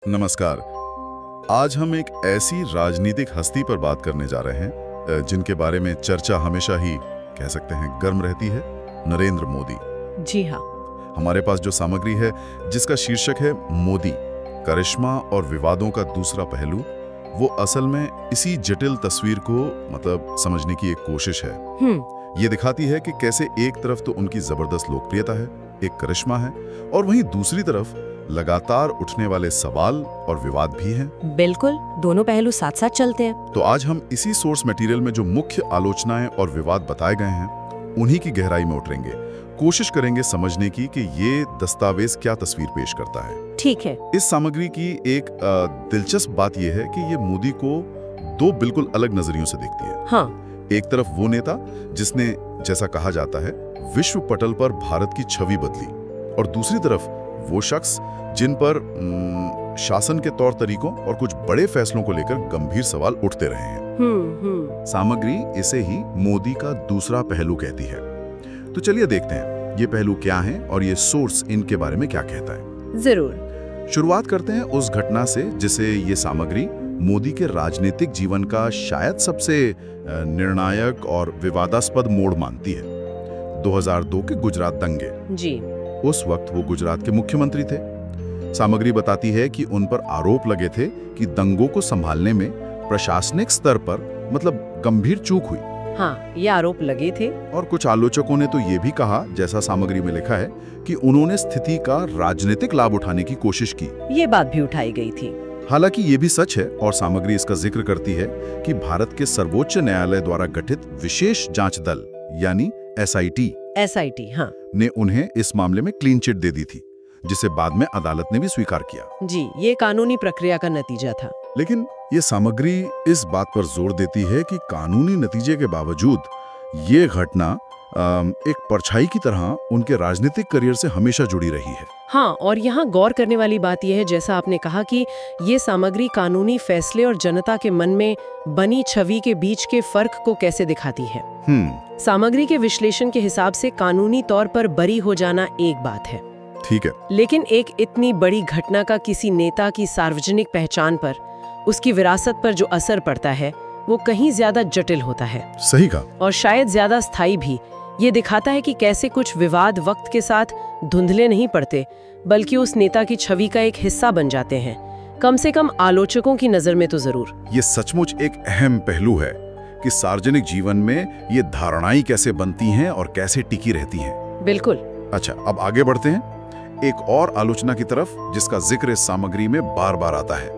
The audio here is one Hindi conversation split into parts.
नमस्कार। आज हम एक ऐसी राजनीतिक हस्ती पर बात करने जा रहे हैं जिनके बारे में चर्चा हमेशा ही कह सकते हैं गर्म रहती है, नरेंद्र मोदी। जी हाँ। हमारे पास जो सामग्री है जिसका शीर्षक है मोदी, करिश्मा और विवादों का दूसरा पहलू, वो असल में इसी जटिल तस्वीर को समझने की एक कोशिश है। ये दिखाती है कि कैसे एक तरफ तो उनकी जबरदस्त लोकप्रियता है, एक करिश्मा है, और वहीं दूसरी तरफ लगातार उठने वाले सवाल और विवाद भी हैं। बिल्कुल, दोनों पहलू साथ साथ चलते हैं। तो आज हम इसी सोर्स मटेरियल में जो मुख्य आलोचनाएं और विवाद बताए गए हैं उन्हीं की गहराई में उतरेंगे। कोशिश करेंगे समझने की कि ये दस्तावेज क्या तस्वीर पेश करता है। ठीक है। इस सामग्री की एक दिलचस्प बात यह है कि ये मोदी को दो बिल्कुल अलग नजरियों से देखती है। हाँ। एक तरफ वो नेता जिसने, जैसा कहा जाता है, विश्व पटल पर भारत की छवि बदली, और दूसरी तरफ वो शख्स जिन पर शासन के तौर तरीकों और कुछ बड़े फैसलों को लेकर गंभीर सवाल उठते रहे हैं। सामग्री इसे ही मोदी का दूसरा पहलू कहती है। तो चलिए देखते हैं ये पहलू क्या है और ये सोर्स इनके बारे में क्या कहता है। जरूर। शुरुआत करते हैं उस घटना से जिसे ये सामग्री मोदी के राजनीतिक जीवन का शायद सबसे निर्णायक और विवादास्पद मोड़ मानती है। 2002 के गुजरात दंगे। जी। उस वक्त वो गुजरात के मुख्यमंत्री थे। सामग्री बताती है कि उन पर आरोप लगे थे कि दंगों को संभालने में प्रशासनिक स्तर पर गंभीर चूक हुई। हाँ, ये आरोप लगे थे। और कुछ आलोचकों ने तो ये भी कहा, जैसा सामग्री में लिखा है, कि उन्होंने स्थिति का राजनीतिक लाभ उठाने की कोशिश की। ये बात भी उठाई गई थी। हालांकि ये भी सच है, और सामग्री इसका जिक्र करती है कि भारत के सर्वोच्च न्यायालय द्वारा गठित विशेष जांच दल यानी एसआईटी हाँ, ने उन्हें इस मामले में क्लीन चिट दे दी थी, जिसे बाद में अदालत ने भी स्वीकार किया। जी, ये कानूनी प्रक्रिया का नतीजा था। लेकिन ये सामग्री इस बात पर जोर देती है कि कानूनी नतीजे के बावजूद ये घटना एक परछाई की तरह उनके राजनीतिक करियर से हमेशा जुड़ी रही है। हाँ, और यहाँ गौर करने वाली बात यह है, जैसा आपने कहा, कि ये सामग्री कानूनी फैसले और जनता के मन में बनी छवि के बीच के फर्क को कैसे दिखाती है। सामग्री के विश्लेषण के हिसाब से कानूनी तौर पर बरी हो जाना एक बात है, ठीक है, लेकिन एक इतनी बड़ी घटना का किसी नेता की सार्वजनिक पहचान पर, उसकी विरासत पर जो असर पड़ता है, वो कहीं ज्यादा जटिल होता है। सही कहा। और शायद ज्यादा स्थायी भी। ये दिखाता है कि कैसे कुछ विवाद वक्त के साथ धुंधले नहीं पड़ते, बल्कि उस नेता की छवि का एक हिस्सा बन जाते हैं, कम से कम आलोचकों की नजर में तो जरूर। ये सचमुच एक अहम पहलू है कि सार्वजनिक जीवन में ये धारणाएं कैसे बनती हैं और कैसे टिकी रहती हैं। बिल्कुल। अच्छा, अब आगे बढ़ते हैं एक और आलोचना की तरफ जिसका जिक्र इस सामग्री में बार बार आता है।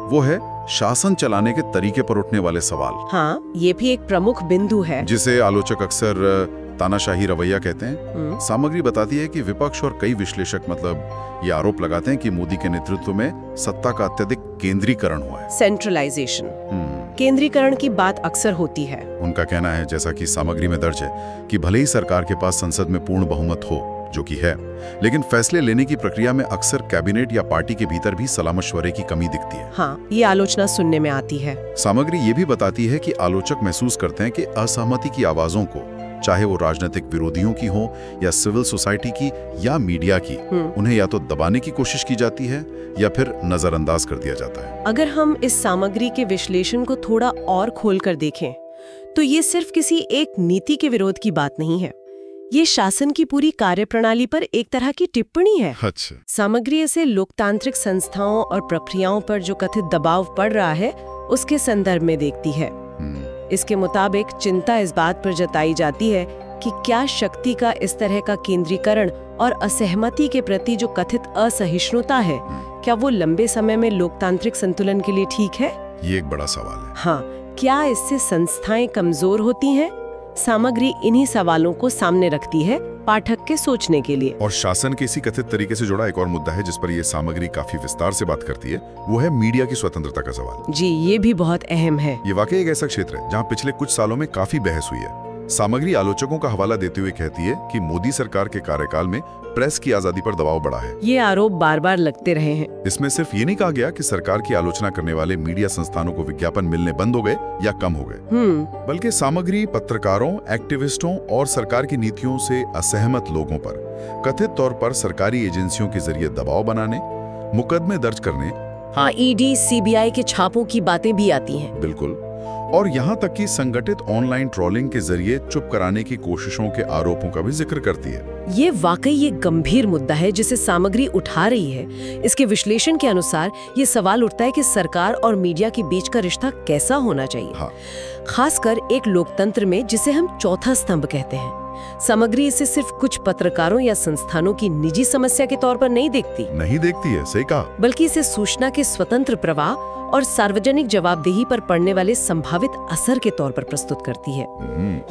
वो है शासन चलाने के तरीके पर उठने वाले सवाल। हाँ, ये भी एक प्रमुख बिंदु है, जिसे आलोचक अक्सर तानाशाही रवैया कहते हैं। सामग्री बताती है कि विपक्ष और कई विश्लेषक ये आरोप लगाते हैं कि मोदी के नेतृत्व में सत्ता का अत्यधिक केंद्रीकरण हुआ है। सेंट्रलाइजेशन, केंद्रीकरण की बात अक्सर होती है। उनका कहना है, जैसा कि सामग्री में दर्ज है, कि भले ही सरकार के पास संसद में पूर्ण बहुमत हो, जो कि है, लेकिन फैसले लेने की प्रक्रिया में अक्सर कैबिनेट या पार्टी के भीतर भी सलाह मशवरे की कमी दिखती है। हाँ, ये आलोचना सुनने में आती है। सामग्री ये भी बताती है कि आलोचक महसूस करते हैं कि असहमति की आवाजों को, चाहे वो राजनीतिक विरोधियों की हो या सिविल सोसाइटी की या मीडिया की, उन्हें या तो दबाने की कोशिश की जाती है या फिर नजरअंदाज कर दिया जाता है। अगर हम इस सामग्री के विश्लेषण को थोड़ा और खोलकर देखें, तो ये सिर्फ किसी एक नीति के विरोध की बात नहीं है। ये शासन की पूरी कार्यप्रणाली पर एक तरह की टिप्पणी है। अच्छा। सामग्री इसे लोकतांत्रिक संस्थाओं और प्रक्रियाओं पर जो कथित दबाव पड़ रहा है, उसके संदर्भ में देखती है। इसके मुताबिक चिंता इस बात पर जताई जाती है कि क्या शक्ति का इस तरह का केंद्रीकरण और असहमति के प्रति जो कथित असहिष्णुता है, क्या वो लंबे समय में लोकतांत्रिक संतुलन के लिए ठीक है? ये एक बड़ा सवाल है। हाँ, क्या इससे संस्थाएं कमजोर होती हैं? सामग्री इन्हीं सवालों को सामने रखती है पाठक के सोचने के लिए। और शासन के इसी कथित तरीके से जुड़ा एक और मुद्दा है जिस पर यह सामग्री काफी विस्तार से बात करती है, वो है मीडिया की स्वतंत्रता का सवाल। जी, ये भी बहुत अहम है। ये वाकई एक ऐसा क्षेत्र है जहाँ पिछले कुछ सालों में काफी बहस हुई है। सामग्री आलोचकों का हवाला देते हुए कहती है कि मोदी सरकार के कार्यकाल में प्रेस की आजादी पर दबाव बढ़ा है। ये आरोप बार बार लगते रहे हैं। इसमें सिर्फ ये नहीं कहा गया कि सरकार की आलोचना करने वाले मीडिया संस्थानों को विज्ञापन मिलने बंद हो गए या कम हो गए, बल्कि सामग्री पत्रकारों, एक्टिविस्टों और सरकार की नीतियों से असहमत लोगों पर कथित तौर पर सरकारी एजेंसियों के जरिए दबाव बनाने, मुकदमे दर्ज करने, हाँ, ईडी, सीबीआई के छापों की बातें भी आती हैं। बिल्कुल। और यहाँ तक कि संगठित ऑनलाइन ट्रोलिंग के जरिए चुप कराने की कोशिशों के आरोपों का भी जिक्र करती है। ये वाकई एक गंभीर मुद्दा है जिसे सामग्री उठा रही है। इसके विश्लेषण के अनुसार ये सवाल उठता है कि सरकार और मीडिया के बीच का रिश्ता कैसा होना चाहिए। हाँ। खासकर एक लोकतंत्र में जिसे हम चौथा स्तंभ कहते हैं। सामग्री इसे सिर्फ कुछ पत्रकारों या संस्थानों की निजी समस्या के तौर पर नहीं देखती है, सही कहा। बल्कि इसे सूचना के स्वतंत्र प्रवाह और सार्वजनिक जवाबदेही पर पड़ने वाले संभावित असर के तौर पर प्रस्तुत करती है।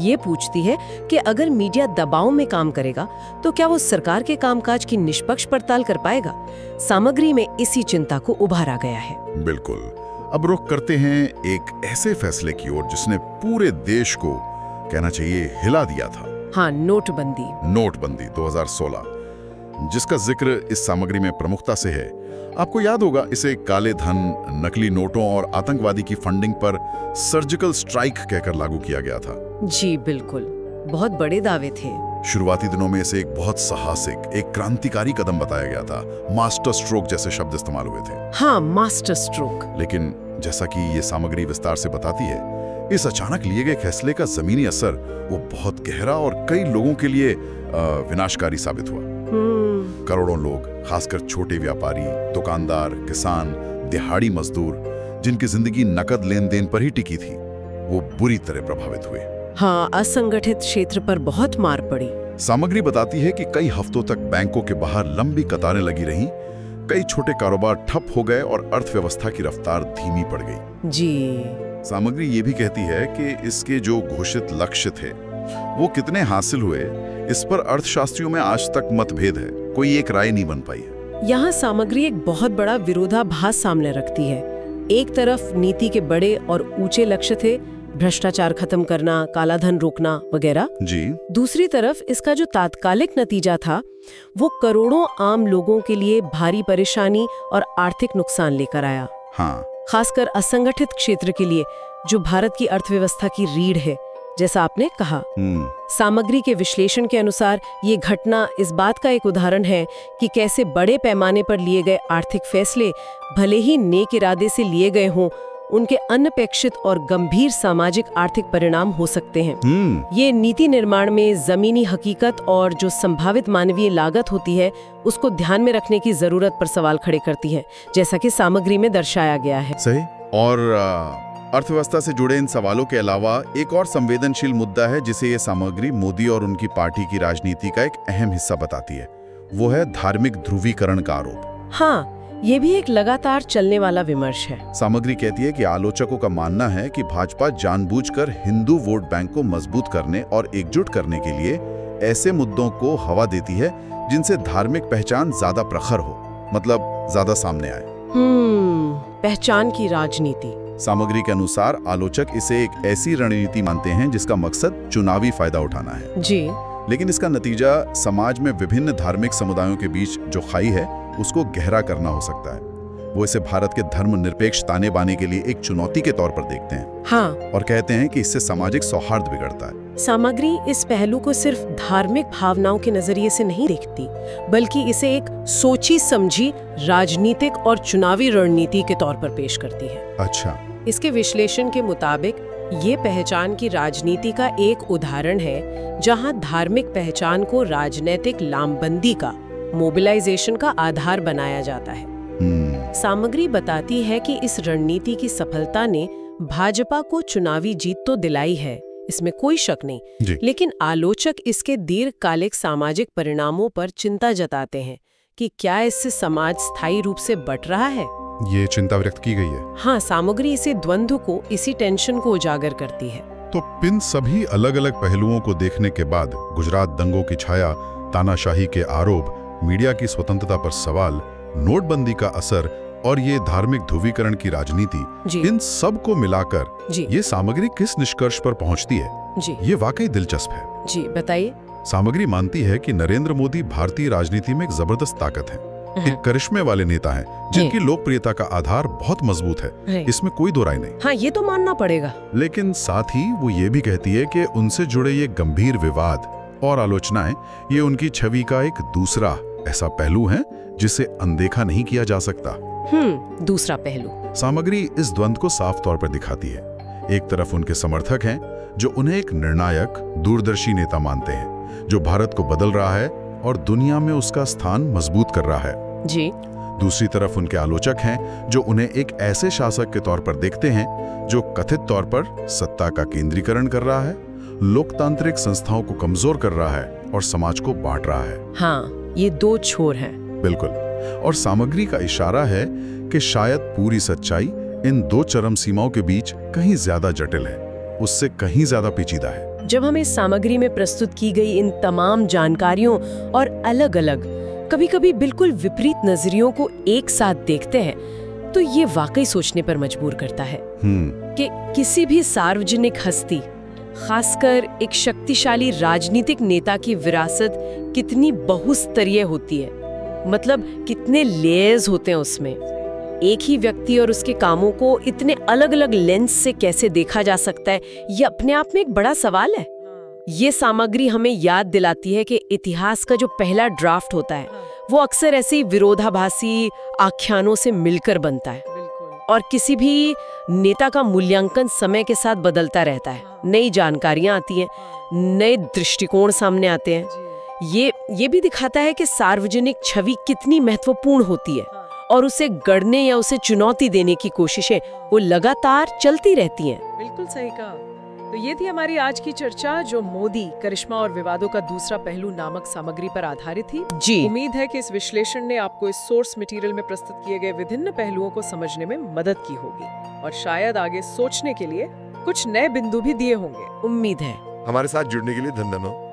ये पूछती है कि अगर मीडिया दबाव में काम करेगा तो क्या वो सरकार के कामकाज की निष्पक्ष पड़ताल कर पाएगा। सामग्री में इसी चिंता को उभारा गया है। बिल्कुल। अब रुख करते हैं एक ऐसे फैसले की ओर जिसने पूरे देश को, कहना चाहिए, हिला दिया था। हाँ, नोटबंदी 2016, जिसका जिक्र इस सामग्री में प्रमुखता से है। आपको याद होगा, इसे काले धन, नकली नोटों और आतंकवादी की फंडिंग पर सर्जिकल स्ट्राइक कहकर लागू किया गया था। जी बिल्कुल, बहुत बड़े दावे थे। शुरुआती दिनों में इसे एक बहुत साहसिक, एक क्रांतिकारी कदम बताया गया था। मास्टर स्ट्रोक जैसे शब्द इस्तेमाल हुए थे। हाँ, मास्टर स्ट्रोक। लेकिन जैसा कि ये सामग्री विस्तार से बताती है, इस अचानक लिए गए फैसले का जमीनी असर वो बहुत गहरा और कई लोगों के लिए विनाशकारी साबित हुआ। करोड़ों लोग, खासकर छोटे व्यापारी, दुकानदार, किसान, दिहाड़ी मजदूर, जिनकी जिंदगी नकद लेन देन पर ही टिकी थी, वो बुरी तरह प्रभावित हुए। हाँ, असंगठित क्षेत्र पर बहुत मार पड़ी। सामग्री बताती है कि कई हफ्तों तक बैंकों के बाहर लंबी कतारें लगी रहीं, कई छोटे कारोबार ठप हो गए और अर्थव्यवस्था की रफ्तार धीमी पड़ गई। जी। सामग्री ये भी कहती है कि इसके जो घोषित लक्ष्य थे वो कितने हासिल हुए, इस पर अर्थशास्त्रियों में आज तक मतभेद है। कोई एक राय नहीं बन पाई है। यहाँ सामग्री एक बहुत बड़ा विरोधाभास सामने रखती है। एक तरफ नीति के बड़े और ऊंचे लक्ष्य थे, भ्रष्टाचार खत्म करना, कालाधन रोकना वगैरह जी। दूसरी तरफ इसका जो तात्कालिक नतीजा था वो करोड़ों आम लोगों के लिए भारी परेशानी और आर्थिक नुकसान लेकर आया। हाँ। खासकर असंगठित क्षेत्र के लिए, जो भारत की अर्थव्यवस्था की रीढ़ है, जैसा आपने कहा। सामग्री के विश्लेषण के अनुसार ये घटना इस बात का एक उदाहरण है कि कैसे बड़े पैमाने पर लिए गए आर्थिक फैसले, भले ही नेक इरादे से लिए गए हों, उनके अनपेक्षित और गंभीर सामाजिक आर्थिक परिणाम हो सकते हैं। ये नीति निर्माण में जमीनी हकीकत और जो संभावित मानवीय लागत होती है उसको ध्यान में रखने की जरूरत पर सवाल खड़े करती है, जैसा कि सामग्री में दर्शाया गया है। सही। और अर्थव्यवस्था से जुड़े इन सवालों के अलावा एक और संवेदनशील मुद्दा है जिसे ये सामग्री मोदी और उनकी पार्टी की राजनीति का एक अहम हिस्सा बताती है। वो है धार्मिक ध्रुवीकरण का आरोप। हाँ, ये भी एक लगातार चलने वाला विमर्श है। सामग्री कहती है कि आलोचकों का मानना है कि भाजपा जानबूझकर हिंदू वोट बैंक को मजबूत करने और एकजुट करने के लिए ऐसे मुद्दों को हवा देती है जिनसे धार्मिक पहचान ज्यादा प्रखर हो, मतलब ज्यादा सामने आए। पहचान की राजनीति। सामग्री के अनुसार आलोचक इसे एक ऐसी रणनीति मानते हैं जिसका मकसद चुनावी फायदा उठाना है जी। लेकिन इसका नतीजा समाज में विभिन्न धार्मिक समुदायों के बीच जो खाई है उसको गहरा करना हो सकता है। वो इसे भारत के धर्मनिरपेक्ष ताने बाने के लिए एक चुनौती के तौर पर देखते हैं। हाँ। और कहते हैं कि इससे सामाजिक सौहार्द बिगड़ता है। सामग्री इस पहलू को सिर्फ धार्मिक भावनाओं के नजरिए से नहीं देखती, बल्कि इसे एक सोची समझी राजनीतिक और चुनावी रणनीति के तौर पर पेश करती है। अच्छा। इसके विश्लेषण के मुताबिक ये पहचान की राजनीति का एक उदाहरण है जहां धार्मिक पहचान को राजनीतिक लामबंदी का, मोबिलाइजेशन का आधार बनाया जाता है। सामग्री बताती है कि इस रणनीति की सफलता ने भाजपा को चुनावी जीत तो दिलाई है, इसमें कोई शक नहीं, लेकिन आलोचक इसके दीर्घकालिक सामाजिक परिणामों पर चिंता जताते हैं कि क्या इससे समाज स्थायी रूप से बट रहा है। ये चिंता व्यक्त की गई है। हाँ, सामग्री इसी द्वंद्व को, इसी टेंशन को उजागर करती है। तो इन सभी अलग अलग पहलुओं को देखने के बाद गुजरात दंगों की छाया, तानाशाही के आरोप, मीडिया की स्वतंत्रता पर सवाल, नोटबंदी का असर और ये धार्मिक ध्रुवीकरण की राजनीति, इन सब को मिलाकर ये सामग्री किस निष्कर्ष पर पहुंचती है, ये वाकई दिलचस्प है। जी बताइए। सामग्री मानती है कि नरेंद्र मोदी भारतीय राजनीति में एक जबरदस्त ताकत है, एक करिश्मे वाले नेता हैं जिनकी लोकप्रियता का आधार बहुत मजबूत है, इसमें कोई दो राय नहीं। हाँ, ये तो मानना पड़ेगा। लेकिन साथ ही वो ये भी कहती है कि उनसे जुड़े ये गंभीर विवाद और आलोचनाएं, ये उनकी छवि का एक दूसरा ऐसा पहलू है जिसे अनदेखा नहीं किया जा सकता। दूसरा पहलू। सामग्री इस द्वंद्व को साफ तौर पर दिखाती है। एक तरफ उनके समर्थक हैं जो उन्हें एक निर्णायक, दूरदर्शी नेता मानते हैं जो भारत को बदल रहा है और दुनिया में उसका स्थान मजबूत कर रहा है जी। दूसरी तरफ उनके आलोचक हैं जो उन्हें एक ऐसे शासक के तौर पर देखते हैं जो कथित तौर पर सत्ता का केंद्रीकरण कर रहा है, लोकतांत्रिक संस्थाओं को कमजोर कर रहा है और समाज को बांट रहा है। हाँ, ये दो छोर हैं। बिल्कुल। और सामग्री का इशारा है कि शायद पूरी सच्चाई इन दो चरम सीमाओं के बीच कहीं ज्यादा जटिल है, उससे कहीं ज्यादा पेचीदा है। जब हम इस सामग्री में प्रस्तुत की गई इन तमाम जानकारियों और अलग-अलग, कभी-कभी बिल्कुल विपरीत नजरियों को एक साथ देखते हैं तो ये वाकई सोचने पर मजबूर करता है कि किसी भी सार्वजनिक हस्ती, खासकर एक शक्तिशाली राजनीतिक नेता की विरासत कितनी बहुस्तरीय होती है। मतलब कितने लेयर्स होते हैं उसमें। एक ही व्यक्ति और उसके कामों को इतने अलग-अलग लेंस से कैसे देखा जा सकता है, ये अपने आप में एक बड़ा सवाल है। ये सामग्री हमें याद दिलाती है कि इतिहास का जो पहला ड्राफ्ट होता है वो अक्सर ऐसे विरोधाभासी आख्यानों से मिलकर बनता है और किसी भी नेता का मूल्यांकन समय के साथ बदलता रहता है। नई जानकारियां आती हैं, नए दृष्टिकोण सामने आते हैं। ये भी दिखाता है कि सार्वजनिक छवि कितनी महत्वपूर्ण होती है और उसे गढ़ने या उसे चुनौती देने की कोशिशें वो लगातार चलती रहती हैं। बिल्कुल सही कहा। तो ये थी हमारी आज की चर्चा जो मोदी, करिश्मा और विवादों का दूसरा पहलू नामक सामग्री पर आधारित थी। जी। उम्मीद है कि इस विश्लेषण ने आपको इस सोर्स मटेरियल में प्रस्तुत किए गए विभिन्न पहलुओं को समझने में मदद की होगी और शायद आगे सोचने के लिए कुछ नए बिंदु भी दिए होंगे। उम्मीद है। हमारे साथ जुड़ने के लिए धन्यवाद।